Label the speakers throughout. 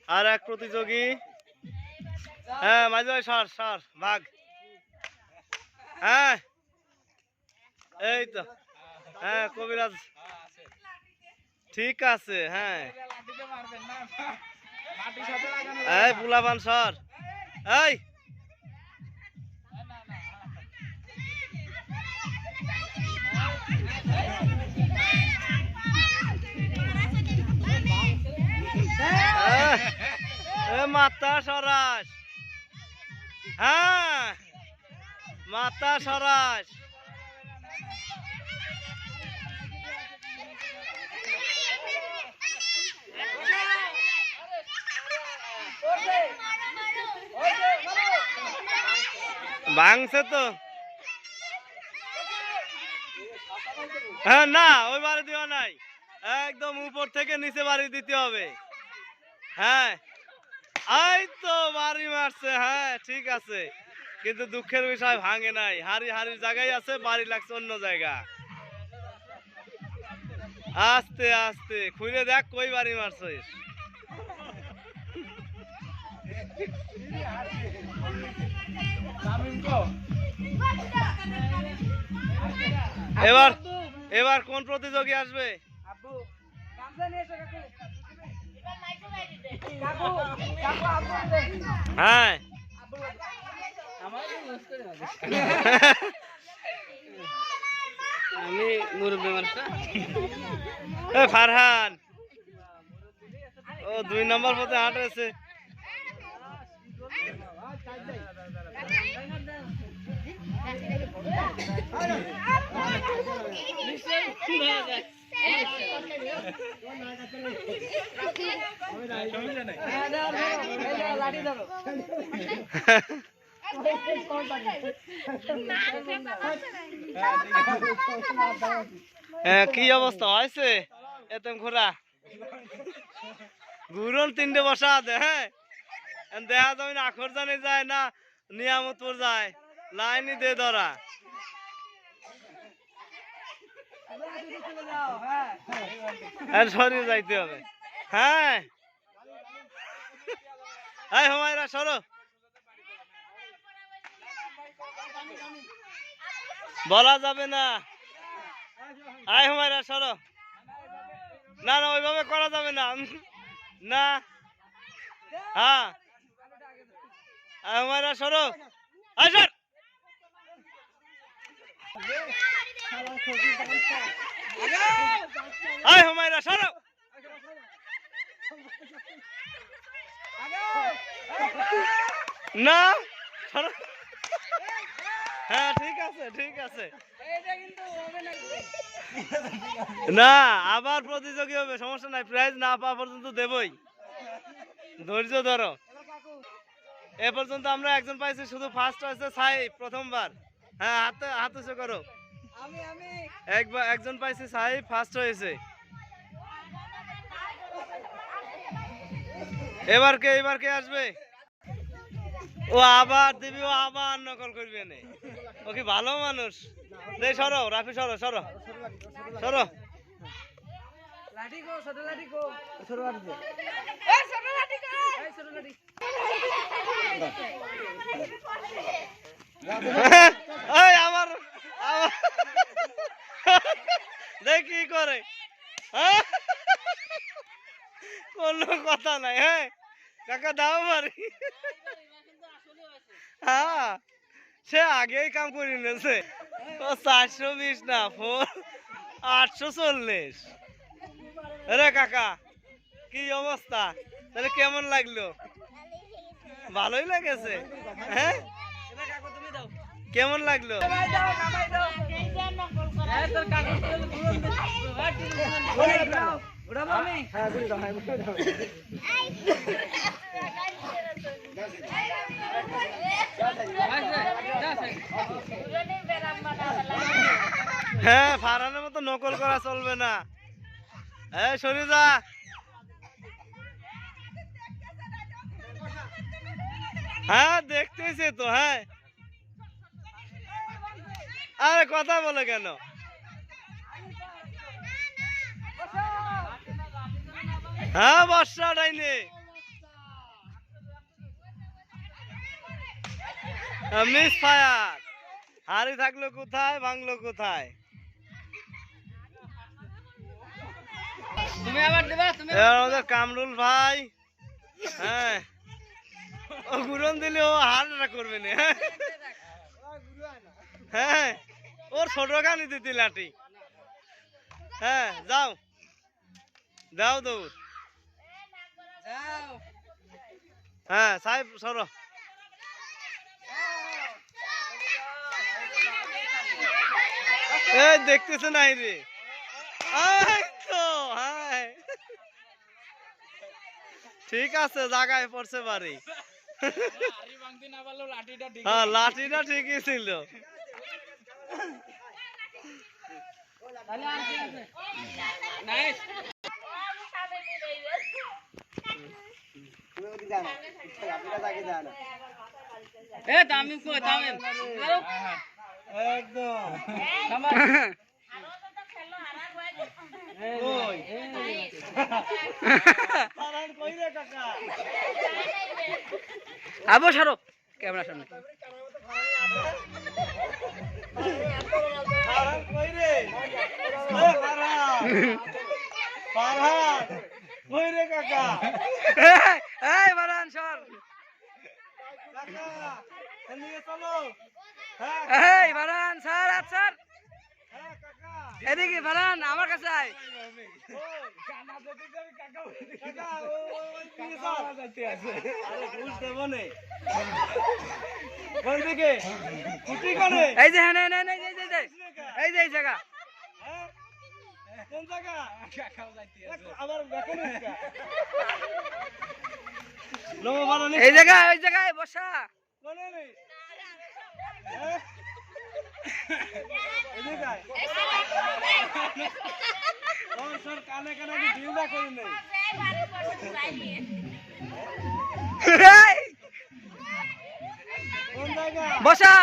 Speaker 1: আর এক প্রতিযোগী। হ্যাঁ মাঝে ভাই সর সর ভাগ। হ্যাঁ এই তো, হ্যাঁ কবিরাজ ঠিক আছে। হ্যাঁ এই বুলাবান সর। এই মাথা সরাস। হ্যাঁ মাথা সরাস। ভাঙছে তো। হ্যাঁ না ওই বাড়ি দেওয়া নাই, একদম উপর থেকে নিচে বাড়ি দিতে হবে। হ্যাঁ এই তো বাড়ি মারছে। হ্যাঁ ঠিক আছে, কিন্তু দুঃখের বিষয় ভাঙে নাই। হাড়ি হাড়ির জায়গায় আছে, বাড়ি লাগছে অন্য জায়গা। আস্তে আস্তে খুলে দেখ কই বাড়ি মারছিস। এবার এবার কোন প্রতিযোগী আসবে? হ্যাঁ আমি মুরব্বী মানুষটা। ফারহান ও 2 নম্বর পথে হাঁটেছে। কি অবস্থা হয়েছে এত ঘোরা ঘুরন 3টে বসা আছে। হ্যাঁ দেখা যাবে না আখর জানে যায় না নিয়ামতপুর যায়, লাইনই দে ধরা। সরিয়ে যাইতে হবে। হ্যাঁ এই হুমায়রা সরো, বলা যাবে না। আয় হুমায়রা সরো। না না ওইভাবে করা যাবে না। না হ্যাঁ হুমায়রা সরো। আয় সর। আয় হুমায়রা সরো। না সরো। হ্যাঁ ঠিক আছে ঠিক আছে। না আবার প্রতিযোগী হবে, সমস্যা নাই, প্রাইজ না পাওয়া পর্যন্ত দেবই, ধৈর্য ধরো। এ পর্যন্ত আমরা একজন পাইছি, শুধু ফার্স্ট হয়েছে সাইফ প্রথমবার। হ্যাঁ হাত উঁচু করো। একজন পাইছি সাইফ ফার্স্ট হয়েছে। এবার কে আসবে? ও আবার দিবি, ও আবার নকল করবি না। ও কি ভালো মানুষ? দেই সরো রাফি, সরো সরো সরো। আমার দেখ কি করে, কোনো কথা নাই। হ্যাঁ কাকা দাও মারি। হ্যাঁ সে আগেই কাম করে নিয়েছে। 420 না 840। আরে কাকা কি অবস্থা, তাহলে কেমন লাগলো? ভালোই লাগেছে। হ্যাঁ কেমন লাগলো? হ্যাঁ ফারহানের মতো নকল করা চলবে না। হ্যাঁ সরে যা। হ্যাঁ দেখতেছি তো। হ্যাঁ আরে কথা বলে কেন? হ্যাঁ বর্ষা ডাইনে মিস ফায়ার। হাড়ি থাকলো কোথায়, ভাঙলো কোথায়?
Speaker 2: তুমি আবার দিবা, তুমি
Speaker 1: এবার আমাদের কামরুল ভাই, হ্যাঁ ও গুরন দিলে ও হারটা করবে না। হ্যাঁ ওর ছোট খানি দিতি লাঠি। হ্যাঁ যাও দাও দৌড়।
Speaker 2: যাও।
Speaker 1: হ্যাঁ সাহেব সরো। এই দেখতেছে নাই রে। এই তো হ্যাঁ ঠিক আছে, জায়গায় পড়ছে বাড়ি। হ্যাঁ লাঠিটা ঠিকই ছিল।
Speaker 2: তামিম কই তামিম
Speaker 1: একদম
Speaker 2: আবো সরো ক্যামেরা সামনে। এই বারান সর। এই বারান স্যার স্যার এদিকে বারান আমার কাছে আয়। এই যে হ্যাঁ এই যে এই জায়গা এই জায়গায় ওই জায়গায় বসা।
Speaker 1: কানে কানে ঢিলটা করি নেই।
Speaker 2: বসা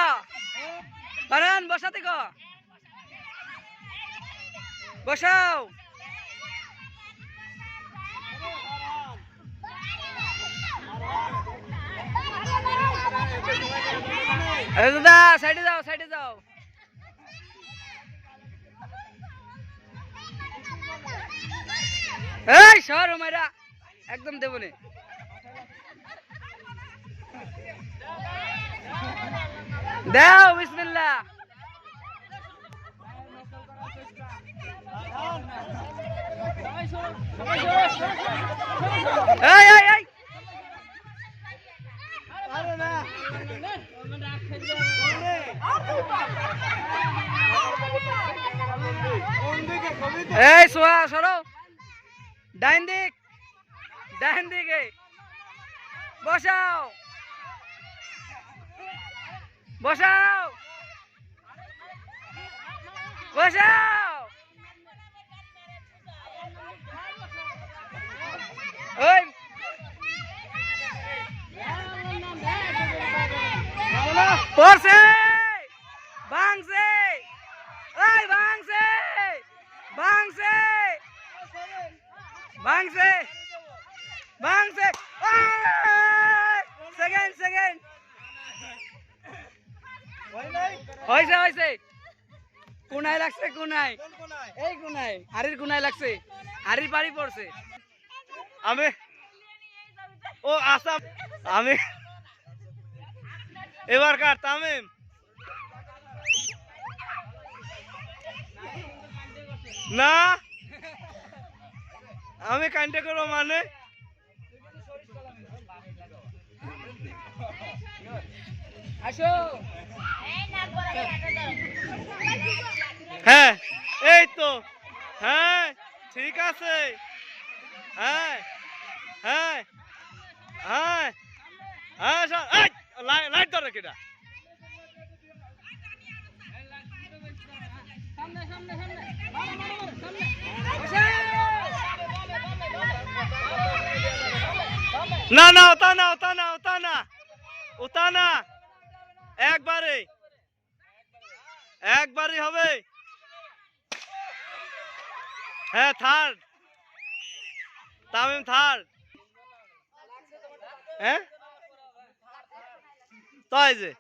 Speaker 2: বারান বসাতে গো বসাও। দাদা সাইডে যাও সাইডে যাও। এই সর মাইরা একদম দেব নে। দাও বিসমিল্লাহ। এই এই এই এই সোয়া সরো ডাইন দিকে বসাও বসাও বসাও। ওই পড়ছে ভাঙছে ওই ভাঙছে ভাঙছে ভাঙছে ভাঙছে। সেকেন্ড সেকেন্ড হয়েছে হয়েছে। কোনায় লাগছে কোনায়, এই কোনায় আরির কোনায় লাগছে, আরির বাড়ি পড়ছে।
Speaker 1: আমি ও আসাম আমি এবার কার তামিম। না আমি কাইন্ডে করবো মানে
Speaker 2: আসো।
Speaker 1: হ্যাঁ এই তো হ্যাঁ ঠিক আছে। হ্যাঁ হ্যাঁ হ্যাঁ হ্যাঁ লাইট ধরে কেটা। না না ওটা না ওটা না ওটা না ওটা না একবারে একবারই হবে। হ্যাঁ থার্ড তামিম থার্ড। হ্যাঁ তাই যে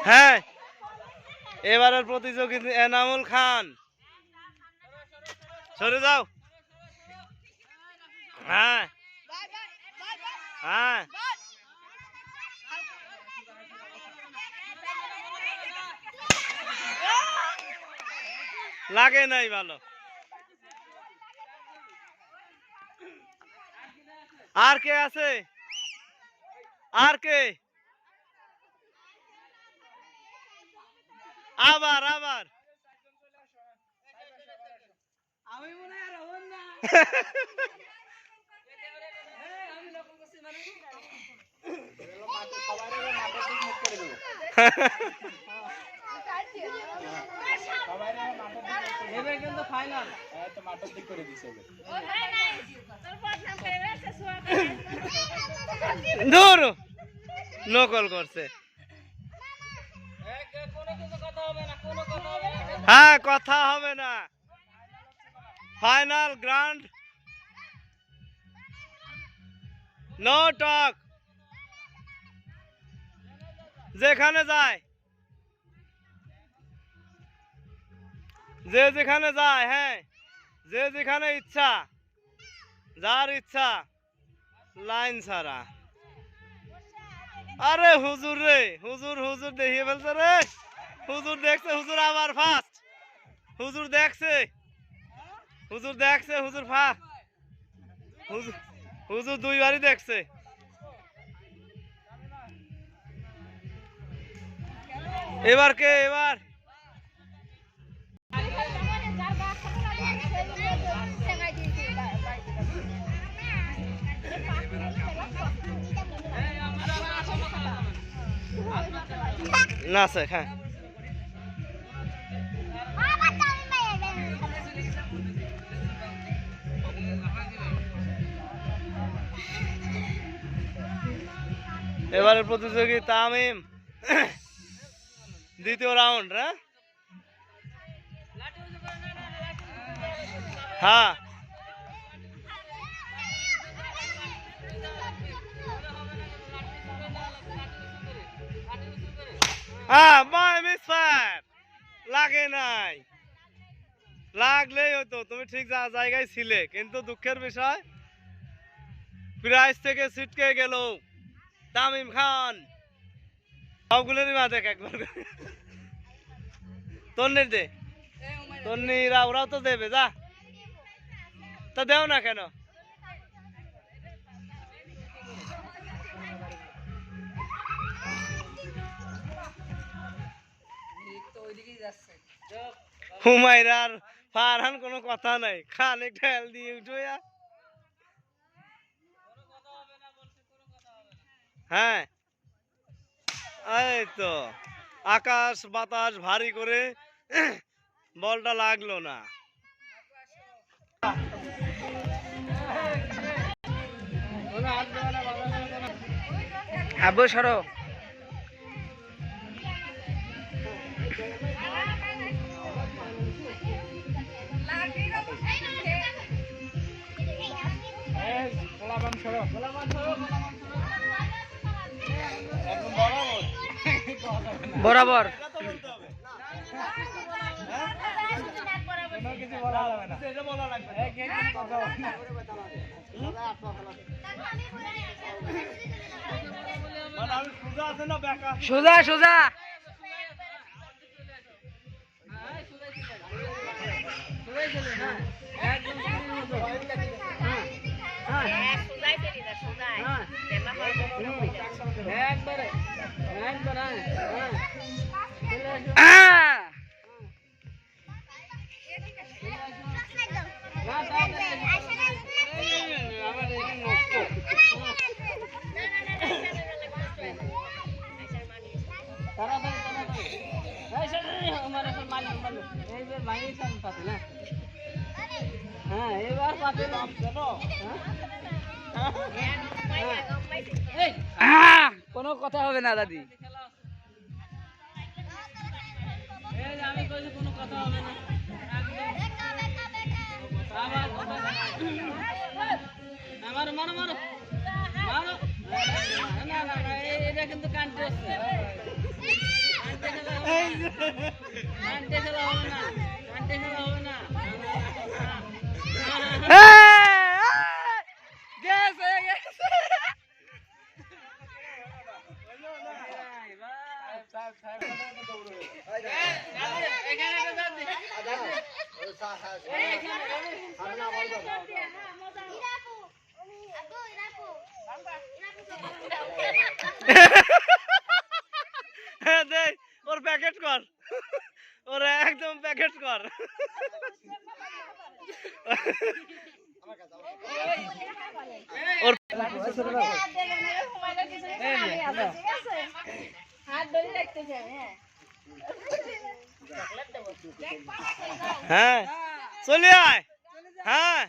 Speaker 1: হ্যাঁ, এবারের প্রতিযোগী এনামুল খান। সরে যাও। হ্যাঁ হ্যাঁ, লাগে নাই ভালো। আর কে আছে? আর কে? আবার আবার
Speaker 2: আমি মনে হয় আর হবো না। আমি লক্ষ্য করছি মানে এবার কিন্তু ফাইনাল তো মাঠের দিক করে দিছে।
Speaker 1: দূর নকল করছে। হ্যাঁ, কথা হবে না। Final grand, no talk. যেখানে যায়, যে যেখানে যায়, হ্যাঁ, যে যেখানে ইচ্ছা, যার ইচ্ছা, লাইন ছাড়া। আরে হুজুর রে, হুজুর হুজুর দেখিয়ে ফেলছে রে। হুজুর দেখছে, হুজুর আবার ফার্স্ট। হুজুর দেখছে, হুজুর দেখছে, হুজুর ফার্স্ট। হুজুর দুইবারই দেখছে। এবার কে? এবার নাসেক। হ্যাঁ, এবারের প্রতিযোগী তামিম। দ্বিতীয় রাউন্ড। হ্যাঁ, হ্যাঁ, বাই মিসফায়ার। লাগে নাই, লাগলেই হতো। তুমি ঠিক জায়গায় ছিলে, কিন্তু দুঃখের বিষয় প্রাইজ থেকে ছিটকে গেল তামিম খান। সবগুলোরই মাঝে একবার তন্নির দে, তন্নিরা ওরাও তো দেবে। যা, তা দেও না কেন? হুমায়রার ফারহান কোনো কথা নাই, খান একটা হেল দিয়ে উঠো। হ্যাঁ, এই তো আকাশ বাতাস ভারী করে বলটা লাগলো না।
Speaker 2: আবু সরো। বরাবর সোজা সোজা। কোনো কথা হবে না দাদি। কোনো কথা হবে না। মারো মারো মারো মারো। না না না এটা কিন্তু কানতে হচ্ছে কানতে খেলা হবে না কানতে খেলা হবে না গেছে গেছে
Speaker 1: দে ওর প্যাকেট কর ওর একদম প্যাকেট কর ওর হ্যাঁ চলে আয় হ্যাঁ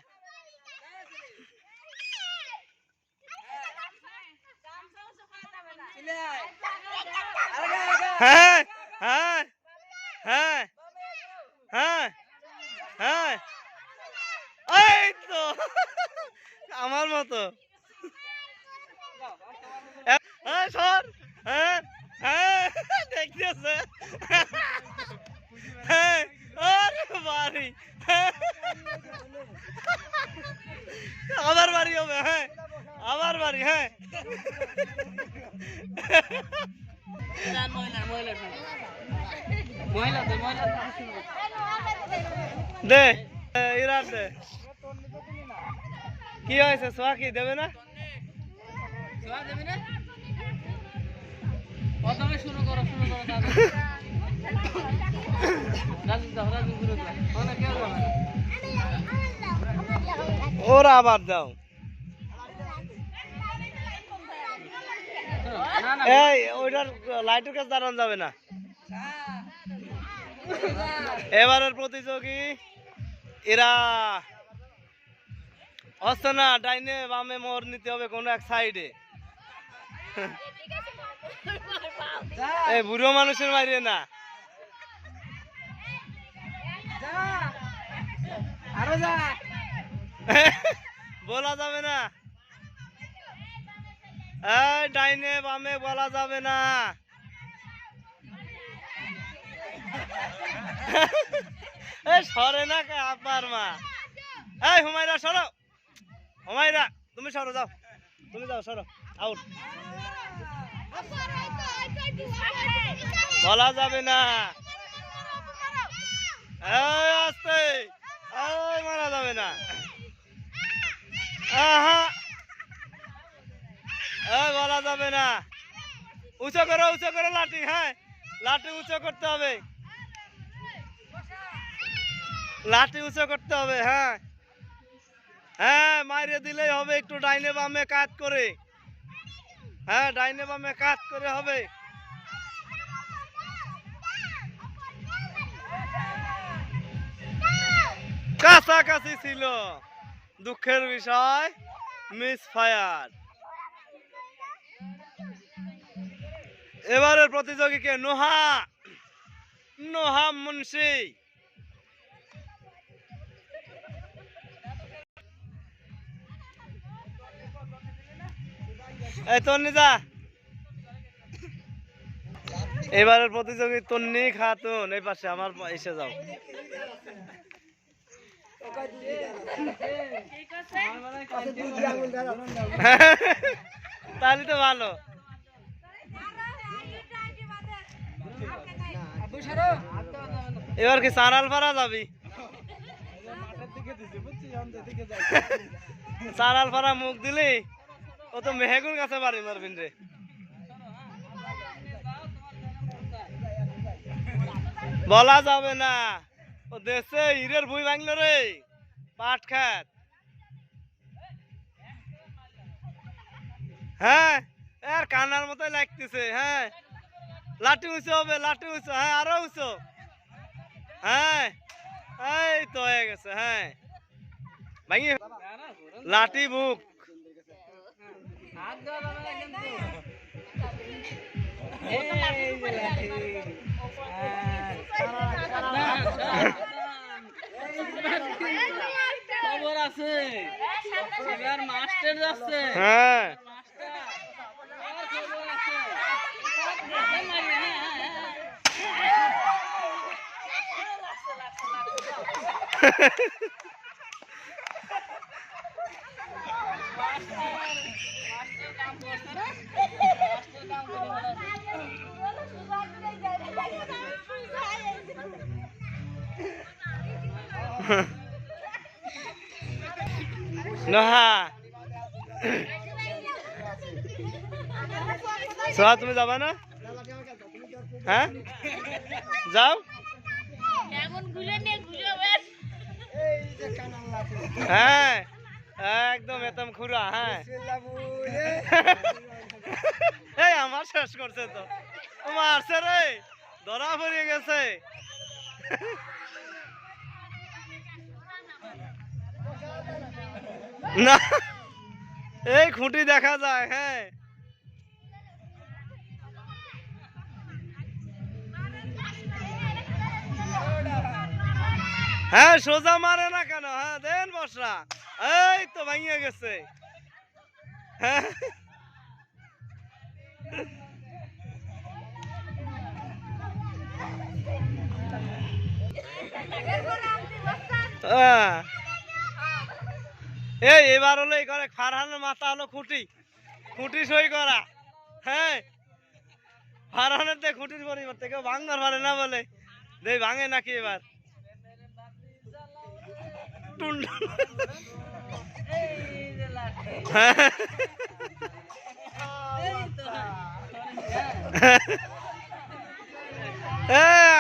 Speaker 1: হ্যাঁ হ্যাঁ হ্যাঁ হ্যাঁ হ্যাঁ এই তো আমার মতো সর হ্যাঁ হ্যাঁ দেখতেছে হ্যাঁ বাড়ি আমার বাড়ি হবে হ্যাঁ আমার বাড়ি হ্যাঁ দে ইরার দে কি হয়েছে সোয়া কি দেবে না
Speaker 2: প্রথমে শুরু করো রাজু দাও রাজু শুরু করো
Speaker 1: ওরা আবার দাও এই ওইটার লাইটের কাছে দাঁড়ানো যাবে না এবারের প্রতিযোগী এরা হচ্ছে না ডাইনে বামে মোড় নিতে হবে কোনো এক সাইডে এই বুড়ো মানুষের মারিয়ে না
Speaker 2: আরো যা
Speaker 1: বলা যাবে না এই ডাইনে বামে বলা যাবে না এই সরে না কে আপার মা এই হুমায়রা সরো হুমায়রা তুমি সরো যাও তুমি যাও সরো আউট বলা যাবে না এই আস্তে এই মারা যাবে না আহা এই বলা যাবে না উঁচু করো লাঠি হ্যাঁ লাঠি উঁচু করতে হবে লাঠি উঁচু করতে হবে হ্যাঁ হ্যাঁ মাইরে দিলেই হবে একটু ডাইনে বামে কাজ করে হ্যাঁ ডাইনে বামে কাজ করে হবে কাছাকাছি ছিল দুঃখের বিষয় মিস ফায়ার এবারের প্রতিযোগীকে নোহা মুন্সি এই তন্নি যা এবারের প্রতিযোগী তন্নি খাতুন এই পাশে আমার এসে যাও তাহলে তো ভালো এবার কি সারাল ফারা যাবি সারাল ফারা মুখ দিলি ও তো মেহেগুর কাছে বাড়ি মারবিন রে বলা যাবে না ও দেশে হিরের ভুই ভাঙলো রে পাট খাত হ্যাঁ আর কানার মতো লাগতেছে হ্যাঁ লাঠি উঁচু হবে লাঠি উঁচু হ্যাঁ আরো উঁচু হ্যাঁ এই তো হয়ে গেছে হ্যাঁ ভাঙি লাঠি বুক
Speaker 2: খবর আছে এবার মাস্টার যাচ্ছে
Speaker 1: হ্যাঁ নোহা সোহা তুমি যাবা না? হ্যাঁ যাও। হ্যাঁ একদম এতম খুরা। হ্যাঁ এই আমার শেষ করছে তো, মারছে রে, ধরা পড়ে গেছে। না এই খুঁটি দেখা যায়। হ্যাঁ হ্যাঁ সোজা মারে না কেন? হ্যাঁ দেন বসরা, এই তো ভাঙিয়ে গেছে। হ্যাঁ এই এবার হলো এই করে ফারহানের মাথা হলো খুঁটি, খুঁটি সই করা। হ্যাঁ ফারহানের তে খুঁটির পরিবর্তে কেউ ভাঙবার পারে না বলে দেই ভাঙে নাকি এবার।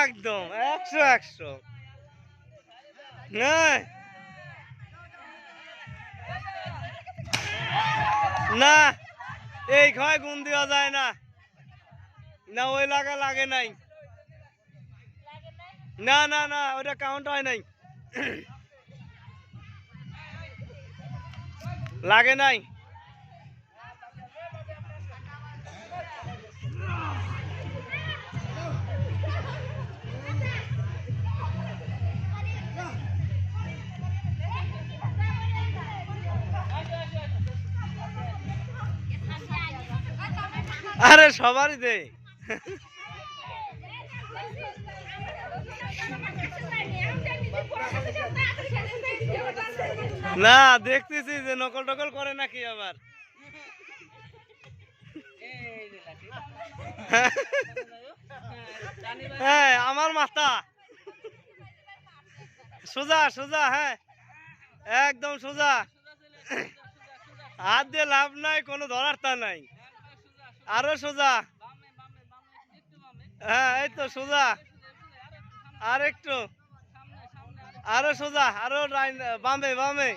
Speaker 1: একদম 100 না এই ক্ষয় গুণ দেওয়া যায় না, না ওই লাগা লাগে নাই, না না না ওটা কাউন্ট হয় নাই, লাগে নাই। আরে সবারই দে। না দেখতেছি যে নকল টকল করে নাকি আবার। হ্যাঁ আমার মাথা সোজা সোজা। হ্যাঁ একদম সোজা, হাত দিয়ে লাভ নাই, কোনো ধরার তা নাই। আরো সোজা। হ্যাঁ এই তো সোজা, আর একটু আরো সোজা, আরো বামে বামে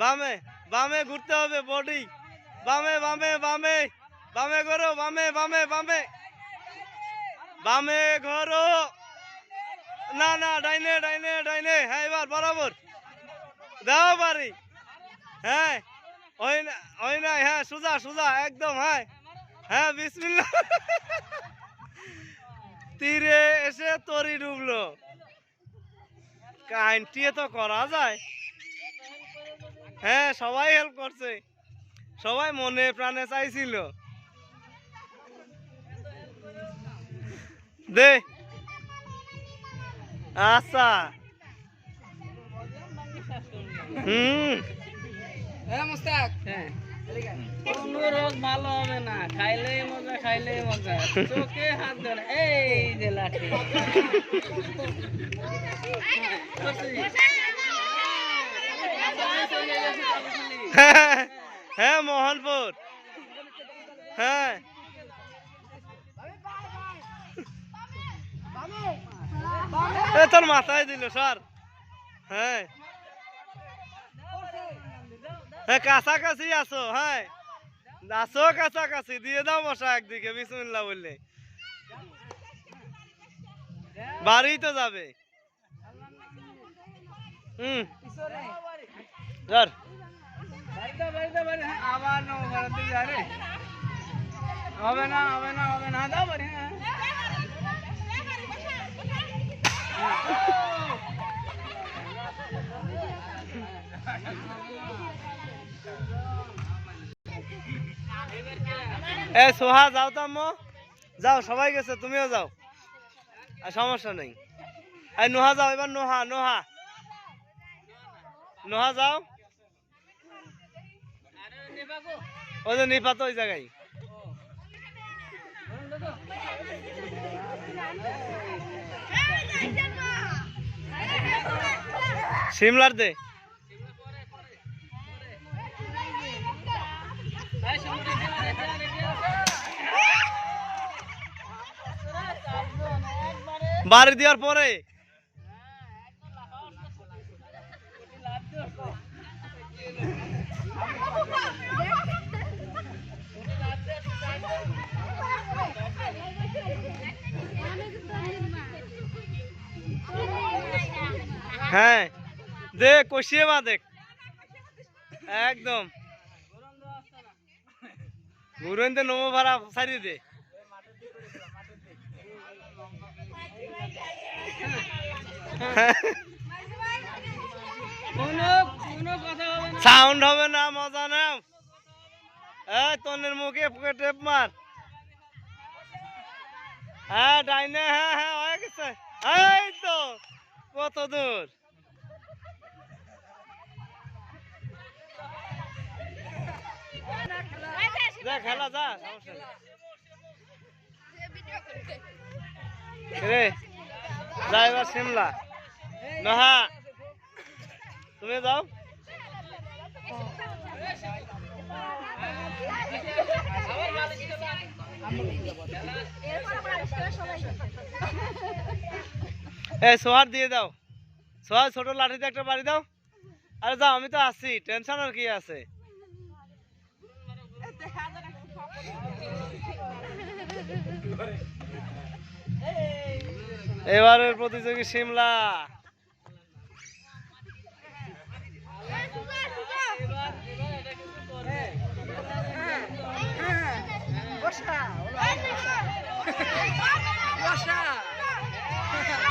Speaker 1: বামে বামে ঘুরতে হবে বডি, বামে বামে বামে বামে ঘোরো, বামে বামে বামে বামে ঘোরো, না না ডাইনে ডাইনে ডাইনে। হ্যাঁ এবার বরাবর দাও বাড়ি। হ্যাঁ ওই নাই, হ্যাঁ সোজা সোজা একদম। হ্যাঁ হ্যাঁ বিসমিল্লাহ। তীরে এসে তরি ডুবলো, কাইনটিয়ে তো করা যায়। হ্যাঁ সবাই হেল্প করছে, সবাই মনে প্রাণে চাইছিল। দে আচ্ছা
Speaker 2: মুস্তাক কোনো রোগ ভালো হবে না, খাইলেই মজা খাইলেই মজা, চোখে হাত ধরে এই যে লাঠি।
Speaker 1: হ্যাঁ মোহনপুর। হ্যাঁ তোর মাথায় দিল স্যার। হ্যাঁ হ্যাঁ কাছাকাছি আছো। হ্যাঁ আছো কাছাকাছি, দিয়ে দাও বসা একদিকে বিসমিল্লাহ বললে বাড়ি তো যাবে।
Speaker 2: আবার হবে না হবে না হবে না, দাও বাড়ি।
Speaker 1: এ সোহা যাও তো আম্মু, যাও সবাই গেছে তুমিও যাও, আর সমস্যা নেই। এই নোহা যাও এবার, নোহা নোহা নোহা যাও
Speaker 2: আরে নেবাগো
Speaker 1: ওই যে নিপাত ওই জায়গায় শিমলার দে বাড়ি দেওয়ার পরে হ্যাঁ দে কষিয়ে বা দেখ একদম ঘুরতে নমো ভাড়া সারি দে সাউন্ড হবে না মজা না তনের মুখে টেপ মার হ্যাঁ ডাইনে হ্যাঁ হ্যাঁ হয়ে গেছে এই তো কত দূর খেলা যা রে যা এবার শিমলা নহা তুমি যাও এই সোহার দিয়ে দাও সোহার ছোট লাঠিতে একটা বাড়ি দাও আরে যাও আমি তো আছি টেনশন আর কি আছে এবারের প্রতিযোগী শিমলা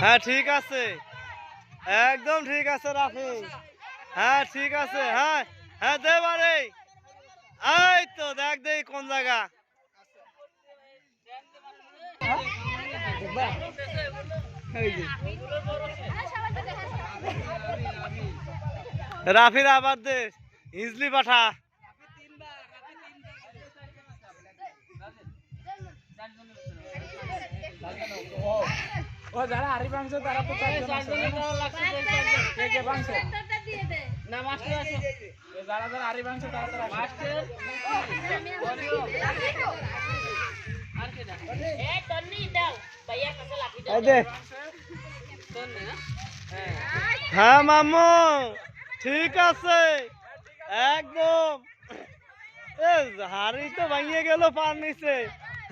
Speaker 1: হ্যাঁ ঠিক আছে একদম ঠিক আছে রাফি হ্যাঁ ঠিক আছে হ্যাঁ হ্যাঁ দে বারে এই তো দেখ দে কোন জায়গা রাফির আবার দে ইজলি পাঠা
Speaker 3: ও যারা হারি মাংস তারা তো
Speaker 2: না মাস্টার আছে
Speaker 3: যারা যারা হারি মাংস তারা তো
Speaker 2: মাস্টার আর কে দা এ তন্নি দাও ভাইয়া কাছে লাঠি দাও
Speaker 1: দে
Speaker 2: তন্নি না
Speaker 1: হ্যাঁ মামু ঠিক আছে একদম হাড়ি তো ভাঙিয়ে গেল পার নিচে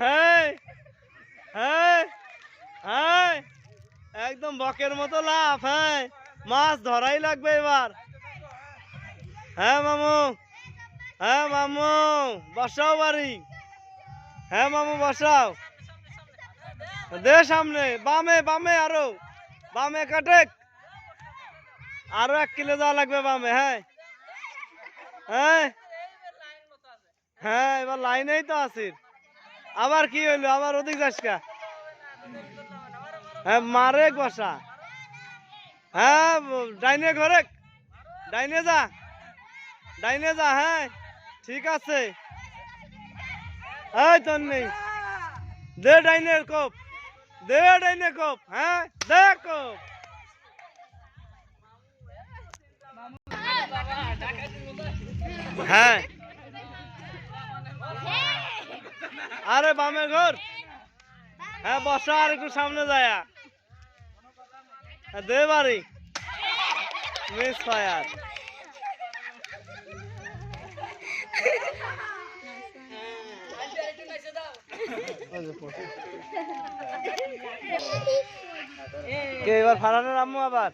Speaker 1: হ্যাঁ হ্যাঁ হ্যাঁ একদম বকের মতো লাভ হ্যাঁ মাছ ধরাই লাগবে এবার হ্যাঁ মামু বসাও বাড়ি হ্যাঁ মামু বসাও দে সামনে বামে বামে আরো বামে কাটেক আরো 1 কিলো যাওয়া লাগবে বামে হ্যাঁ হ্যাঁ হ্যাঁ এবার লাইনেই তো আছিস আবার কি হইলো আবার ওদিক যাসকা হ্যাঁ মারে বসা হ্যাঁ ডাইনে ঘরে ডাইনে যা হ্যাঁ ঠিক আছে এই তোর নেই দে ডাইনের কোপ দে ডাইনে কোপ হ্যাঁ দে কোপ হ্যাঁ আরে বামের ঘর হ্যাঁ বসা আর একটু সামনে যায় দে বাড়ি মিস ফায়ার কে এবার ফারানের আম্মু আবার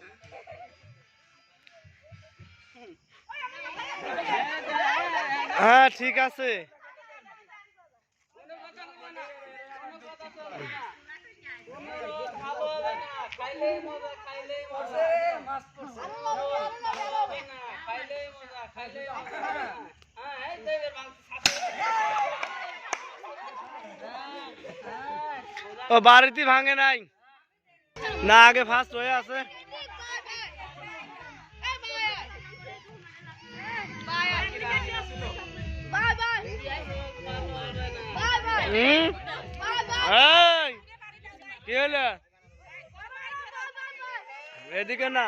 Speaker 1: হ্যাঁ ঠিক আছে ও বাড়িতে ভাঙে নাই না আগে ফার্স্ট হয়ে আছে এই কি হলো এদিকে না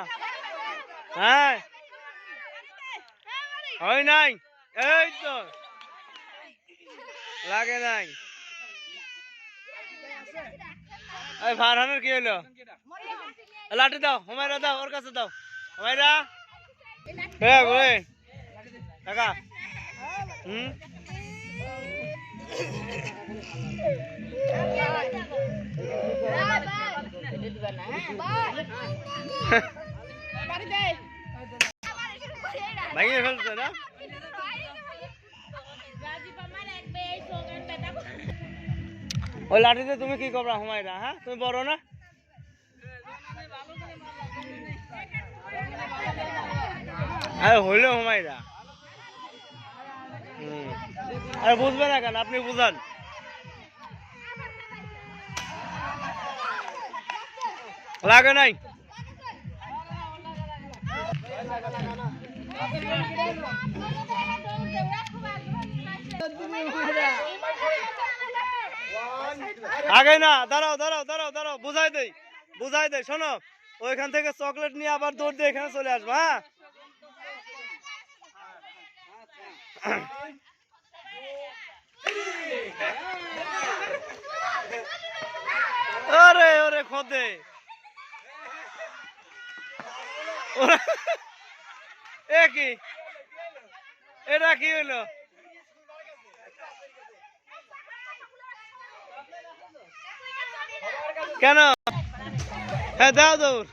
Speaker 1: হ্যাঁ হয় নাই এই তো লাগে নাই এই ফারহানের কি হলো লাঠি দাও হুমায়রা দাও ওর কাছে দাও হুমায়রা হ্যাঁ বলে টাকা ভাঙিয়ে ফেলছে না ওই লাঠিতে তুমি কি করবা হুমায়রা হ্যাঁ তুমি বড় না আরে হইলো হুমায়রা আরে বুঝবে না কেন আপনি বুঝান লাগে নাই আগে না দাঁড়াও দাঁড়াও দাঁড়াও দাঁড়াও বুঝাই দেই শোনো ওইখান থেকে চকলেট নিয়ে আবার দৌড় দিয়ে এখানে চলে আসবো হ্যাঁ ওরে ওরে খোদে এ কি এটা কি হইলো কেন হ্যাঁ দাও দৌড়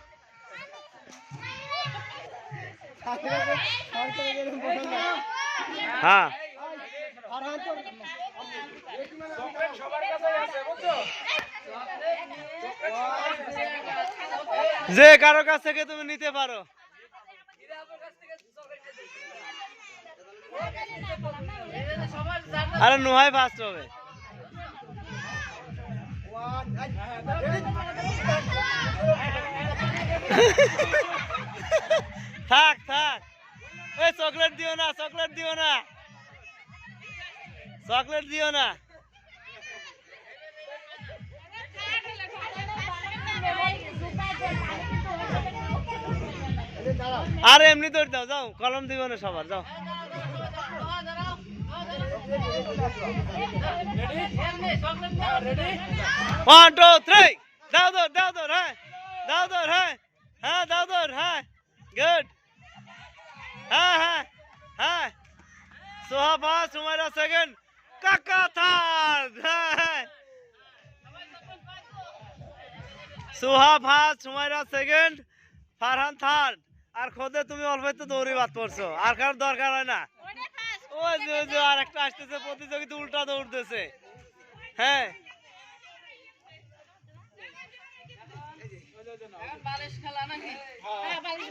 Speaker 1: হ্যাঁ যে কারো কাছ থেকে তুমি নিতে পারো আরে নুহাই ফার্স্ট হবে থাক থাক এই চকলেট দিও না চকলেট দিও না চকলেট দিও না আরে এমনি দৌড় দাও যাও কলম দিব না সবার যাও 1 2 3 দাও দৌড় হ্যাঁ দাও দৌড় হ্যাঁ হ্যাঁ দাও দৌড় হ্যাঁ গুড হ্যাঁ হ্যাঁ হ্যাঁ সোহা ফার্স্ট হুমায়রা সেকেন্ড কাকা থার্ড হ্যাঁ Soha first Humaira second Farhan third আর খোদে তুমি অল্প একটু দৌড়ি বাদ পড়ছো আর কারোর দরকার হয় না ওই যে আর একটা আসতেছে প্রতিযোগিতা উল্টা দৌড়তেছে হ্যাঁ
Speaker 2: বালিশ খেলা নাকি হ্যাঁ বালিশ